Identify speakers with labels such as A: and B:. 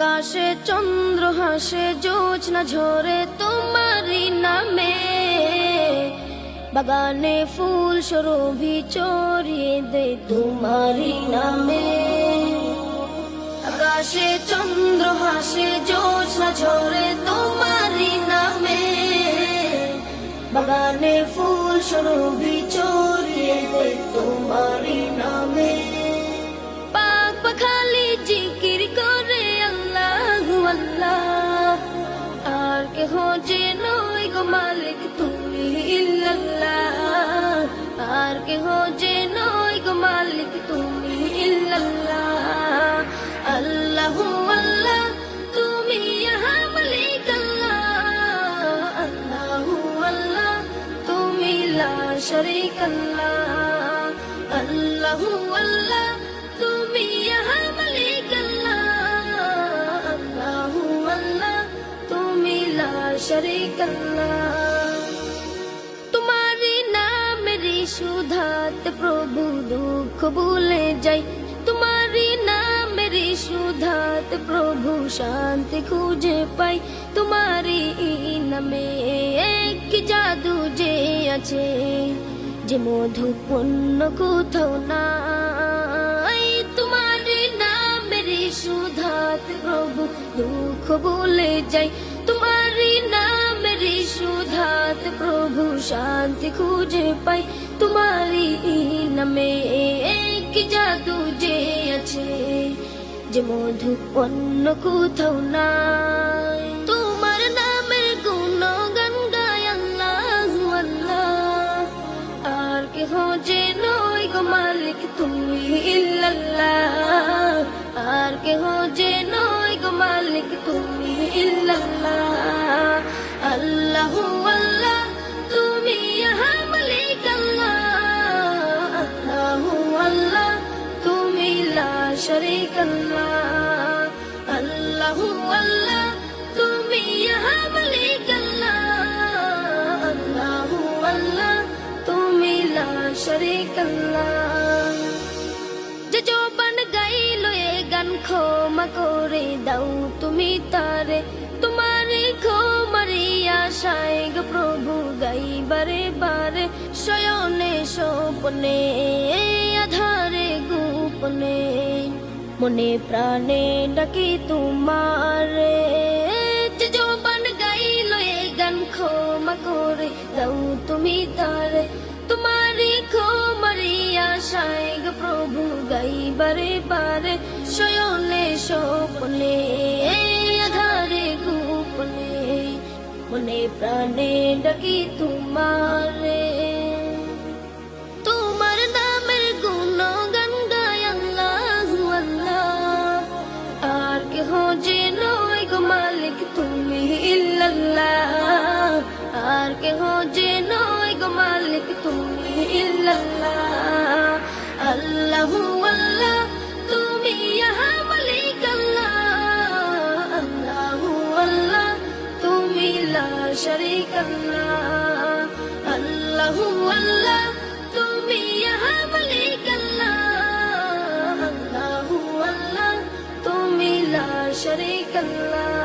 A: আকাশে চন্দ্র হাসে জোছনা ঝরে তোমারি নামে, বাগানে ফুল সরভি চড়িয়ে দে তোমারি নামে। আকাশে চন্দ্র হাসে জোছনা ঝরে তোমারি নামে, বাগানে ফুল সরভি চড়িয়ে দে তোমারি নামে। পাক পাখালি জিকির করে আল্লাহু আল্লাহ, আর কেহ যে নয় গো মালিক তুমি ইল্লাল্লাহ, আর কেহ যে নয় গো মালিক তুমি ইল্লাল্লাহ। আল্লাহু আল্লাহ তুমি ইহা মালিক আল্লাহ, আল্লাহু আল্লাহ তুমি লা শারীক আল্লাহ, আল্লাহু আল্লাহ তুমি ইহা মালিক আল্লাহ, আল্লাহু আল্লাহ তুমি লা শারীক আল্লাহ। তোমারি নামেরি সুধাতে প্রভু দুঃখ ভুলে যাই, তোমারি নামেরি সুধাতে প্রভু শান্তি খুঁজে পাই। তোমারি নামে কি জাদু যে আছে, যে মধুপূর্ণ কোথাও নাই। তোমারি নামেরি সুধাতে প্রভু দুঃখ ভুলে যাই, তোমারি নামেরি সুধাতে প্রভু শান্তি খুঁজে পাই। তোমারি নামে কি জাদু যে আছে, যে মধুপূর্ণ কোথাও নাই। তোমার নামের গুণগান গায় আল্লাহু আল্লাহ, আর কেহ যে নয় গো মালিক তুমি ইল্লাল্লাহ, আর কেহ যে নয় গো মালিক তুমি ইল্লাল্লাহ। আল্লাহু আল্লাহ তুমি ইহা মালিক আল্লাহ, আল্লাহু আল্লাহ তুমি লা শারীক আল্লাহ, আল্লাহু আল্লাহ তুমি ইহা মালিক আল্লাহ, আল্লাহু আল্লাহ তুমি লা শারীক আল্লাহ। যে জবান গাইলো এ গান ক্ষমা করে দাও তুমি তারে, তোমারে ক্ষমারি আশায় গো প্রভু গাই বারে বারে। শয়নে স্বপ্নে আধারে গোপনে, মনে প্রাণে ডাকি তোমারে। যে জবান গাইলো এ গান ক্ষমা করে দাও তুমি তারে, তোমারি ক্ষমারি আশায় গো প্রভু গাই বারে বারে। শয়নে স্বপ্নে আধারে গোপনে, মনে প্রাণে ডাকি তোমারে। তোমার নামের গুণগান গায় আল্লাহু আল্লাহ, আর কেহ যে নয় গো মালিক তুমি ইল্লাল্লাহ, আর কেহ যে নয় গো মালিক তুমি ইল্লাল্লাহ। আল্লাহু আল্লাহ তুমি ইহা মালিক আল্লাহ, আল্লাহু আল্লাহ তুমি লা শারীক আল্লাহ, আল্লাহু আল্লাহ তুমি ইহা মালিক আল্লাহ, আল্লাহু আল্লাহ তুমি লা শারীক আল্লাহ।